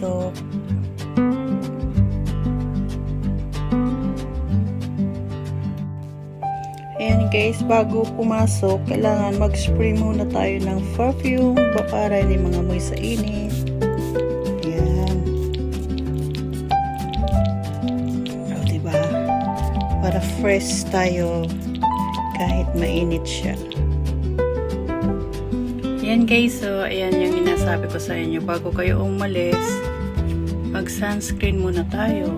pumasok. Ayan guys, bago pumasok, kailangan mag-spray muna tayo ng perfume para hindi mga amoy sa init. Ayan. O, diba? Para fresh tayo kahit mainit siya. Ayan guys, so ayan yung inasabi ko sa inyo. Bago kayo umalis, mag-sunscreen muna tayo.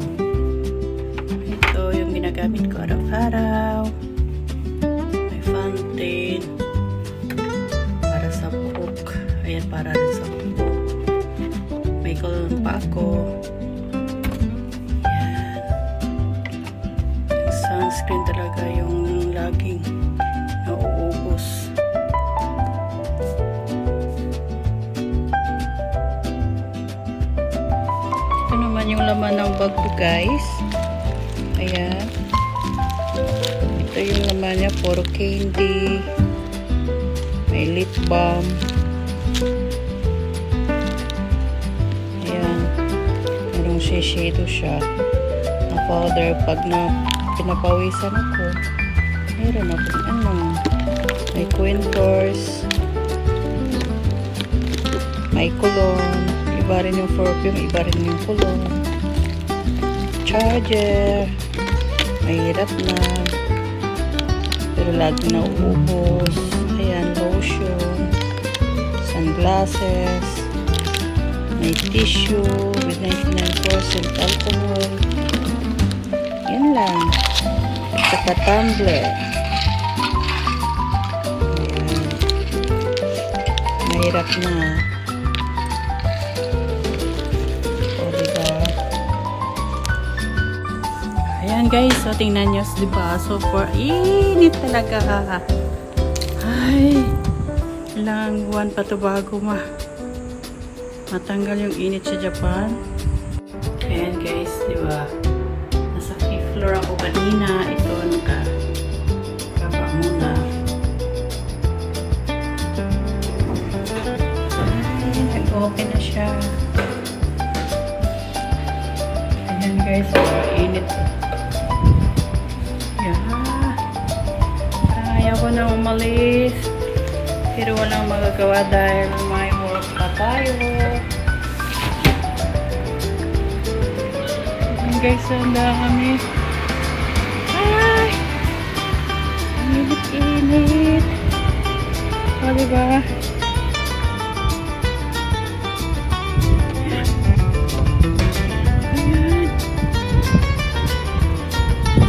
Ito yung ginagamit ko araw-araw. Fountain para sa buhok. Ayan, para rin sa buhok. May cologne pa ako. Ayan. Yung sunscreen talaga yung laging nauubos. Ito naman yung laman ng bag ko guys. Ayan. Ito yung laman niya, puro candy, may lip balm. Ayan, merong shadow siya na powder. Pag pinapawisan ako, meron ako may Quintors, may cologne, iba rin yung perfume, iba rin yung cologne, charger, mahirap na pero lagi na uubos. Ayan, lotion, sunglasses, may tissue with 99% alcohol. Yan lang. At saka tumbler. Ayan. Mahirap na. O, diba? Ayan guys, so tingnan nyo, diba? So for init talaga. Ay, ilang buwan pa to bago matanggal yung init sa Japan. Ayan guys, diba? Nasa 5th floor ako kanina. Ito, nakababa muna. Ay, nag-open na siya. Ayan guys, so init. Ayaw ko na umalis, pero walang magagawa dahil may work pa tayo. Ayan guys, ang dami. Ay! Ang init-init. O, diba? Ayan.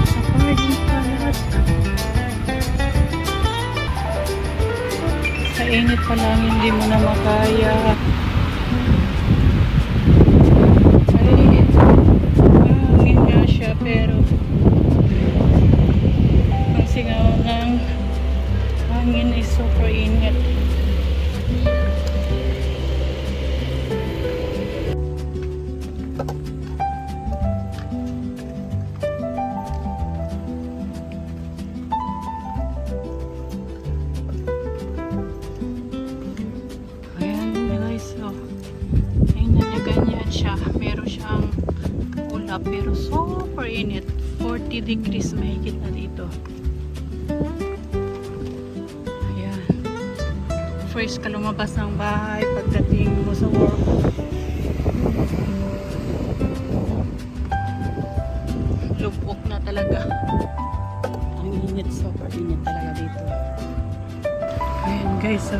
Sa parking palat. Sa init pa lang, hindi mo na makaya. Ay, hangin nga siya, pero ang singaw ng hangin is super init. Meron siyang ulap pero super init, 40 degrees mahigit na dito. Ayan, first ka lumabas ng bahay pagdating mo sa work. Lubok na talaga ang init, super init talaga dito. Ayan guys, so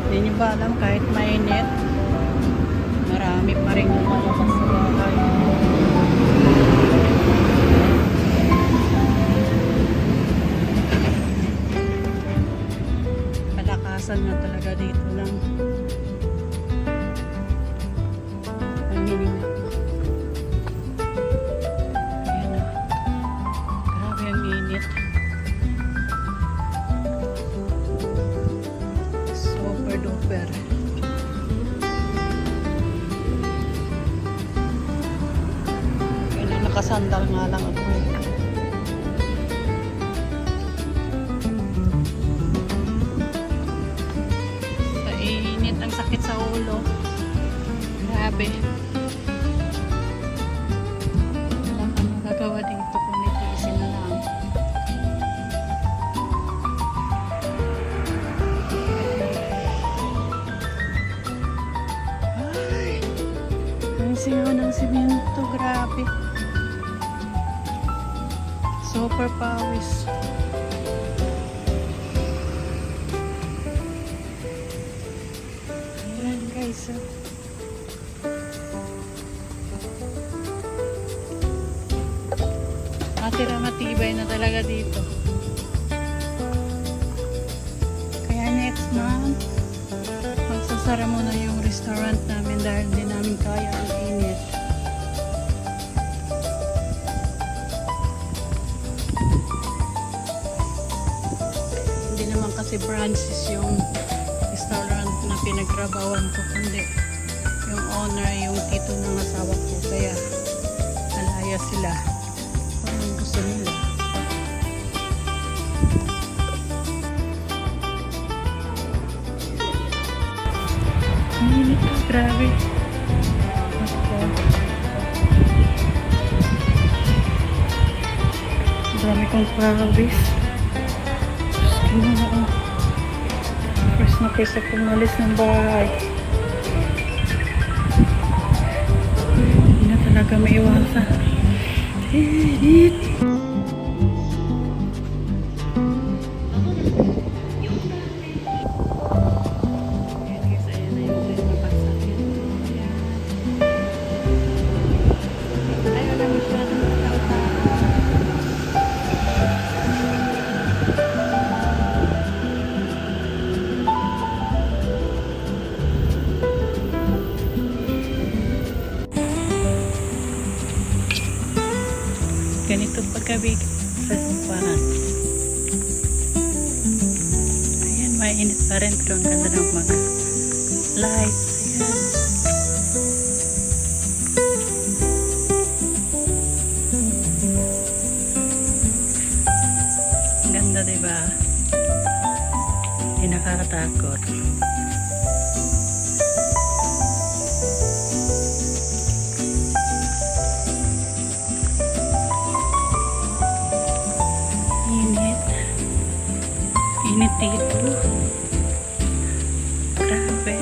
hindi nyo ba alam, kahit mainit, marami pa rin lumalabas sa bahay. Palakasan na talaga dito ng hangin. Ayan na. Grabe ang init. Super duper. Nakasandal nga lang ako. Sa init, ang sakit sa ulo. Grabe. Super pawis. Ayan guys. Matira matibay na talaga dito. Kaya next month, magsasara muna yung restaurant namin dahil di namin kaya ang init. Hindi naman kasi branches yung restaurant na pinagtrabawan ko, kundi yung owner, yung tito ng asawa ko. Kaya nalaya sila. Anong gusto nila? Ang init ka, grabe. Dami kong pawis. First ako umalis ng bahay. Hindi na talaga maiwasan. Init. Ganito paggabi sa simbahan. Ayan, mainit pa rin pero ang ganda ng mga lights. Ayan. Ang ganda, diba? Hindi nakakatakot. Init dito. Grabe.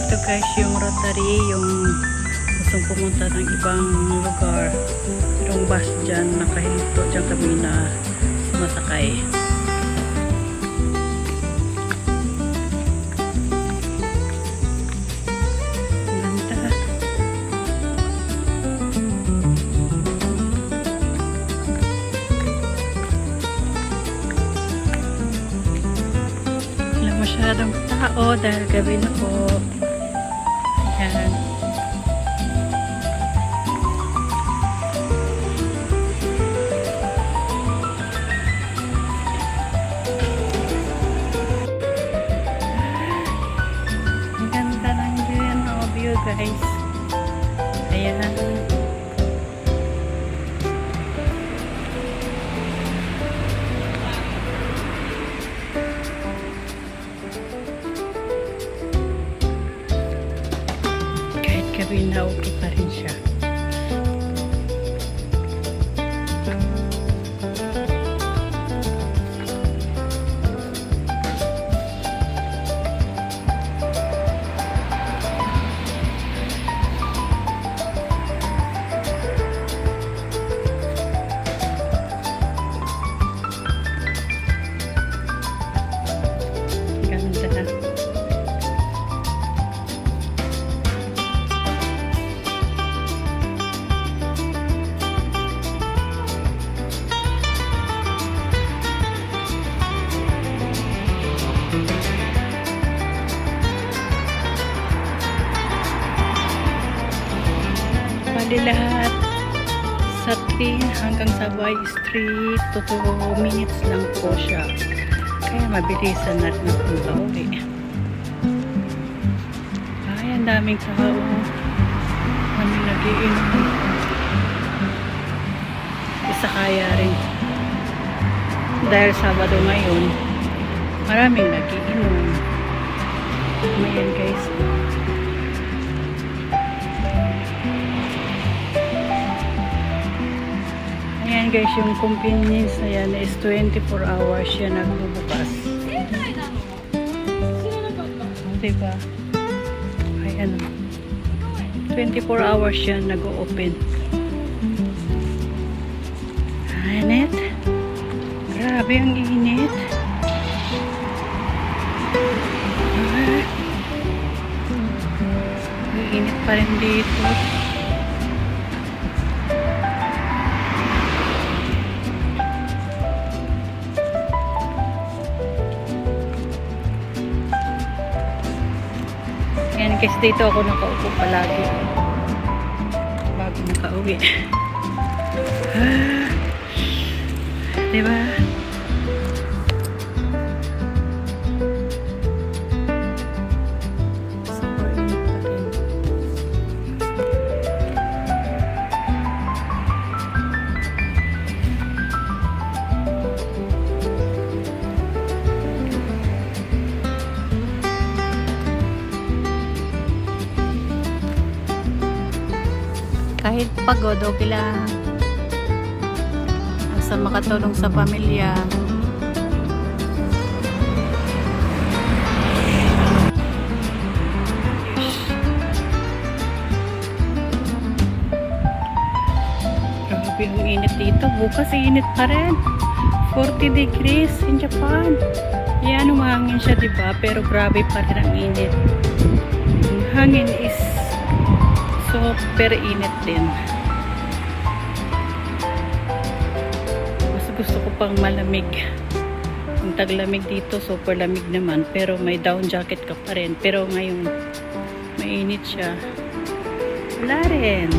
Ito guys, yung Rotary, yung gustong pumunta ng ibang lugar. Yung bus dyan, nakahinto dyan kami na sumasakay. Masyadong tao dahil gabi na po. Ayan. Ang ganda ng view guys. Ayan. Gabi na okay pa rin siya. Ganda. Bali lahat sa 3 hanggang sa Y Street, 2 minutes lang po siya. Kaya mabilisan natin ang pauwi. Ay, ang daming tao. Daming nagiinom. Isa kaya rin. Dahil Sabado ngayon, maraming nagiinom. Ayan guys. Ayan guys, yung convenience na yan is 24 hours siya nagbubukas. diba? Ayan o. 24 hours yan nag-o-open. Init. Grabe ang init. Ang init pa rin dito. Yan kasi dito ako nakaupo palagi bago makauwi. Diba? Super init pa rin. Kahit pagod, okay lang. Basta makatulong sa pamilya. Grabe ang init dito. Bukas init pa rin. 40 degrees in Japan. Yan, umahangin siya, diba? Pero grabe pa rin ang init. Ang hangin is super init din. Mas gusto ko pang malamig. Ang taglamig dito, super lamig naman. Pero may down jacket ka pa rin. Pero ngayon, mainit siya. Wala rin.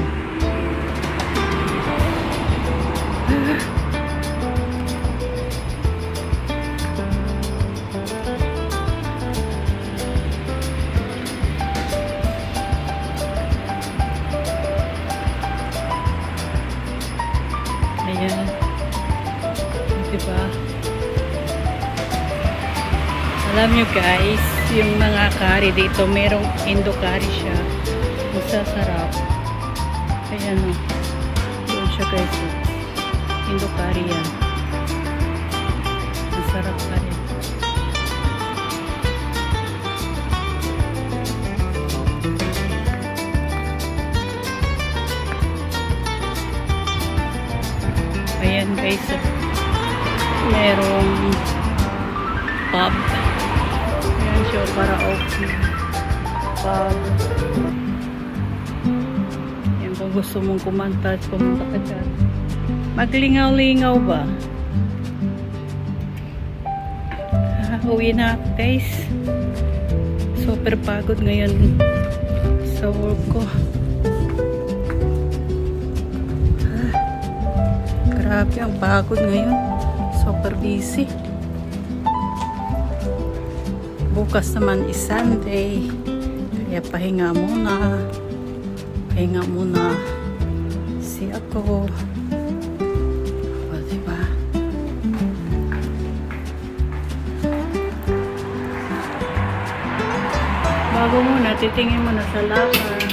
Ayan. Diba? Alam nyo guys, yung mga curry dito, merong Indo curry siya. Masasarap. Ayan o. Doon siya guys. Indo curry yan. Masarap pa rin. Ayan guys, merong pub. Ayan siya, para open pub. Ayan, kung gusto mong kumanta, pumunta ka dyan. Maglingaw-lingaw ba? Uwi na guys. Super pagod ngayon sa work ko. Grabe ang pagod ngayon. Super busy. Bukas naman is Sunday. Kaya pahinga muna. Pahinga muna. Si ako. O, diba? Bago muna, titingin mo na sa locker.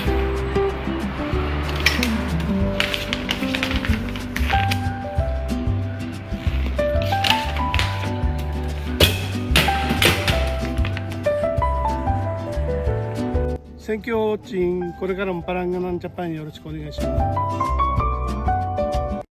Thank you for watching. これからもパランガナンジャパンよろしくお願いします。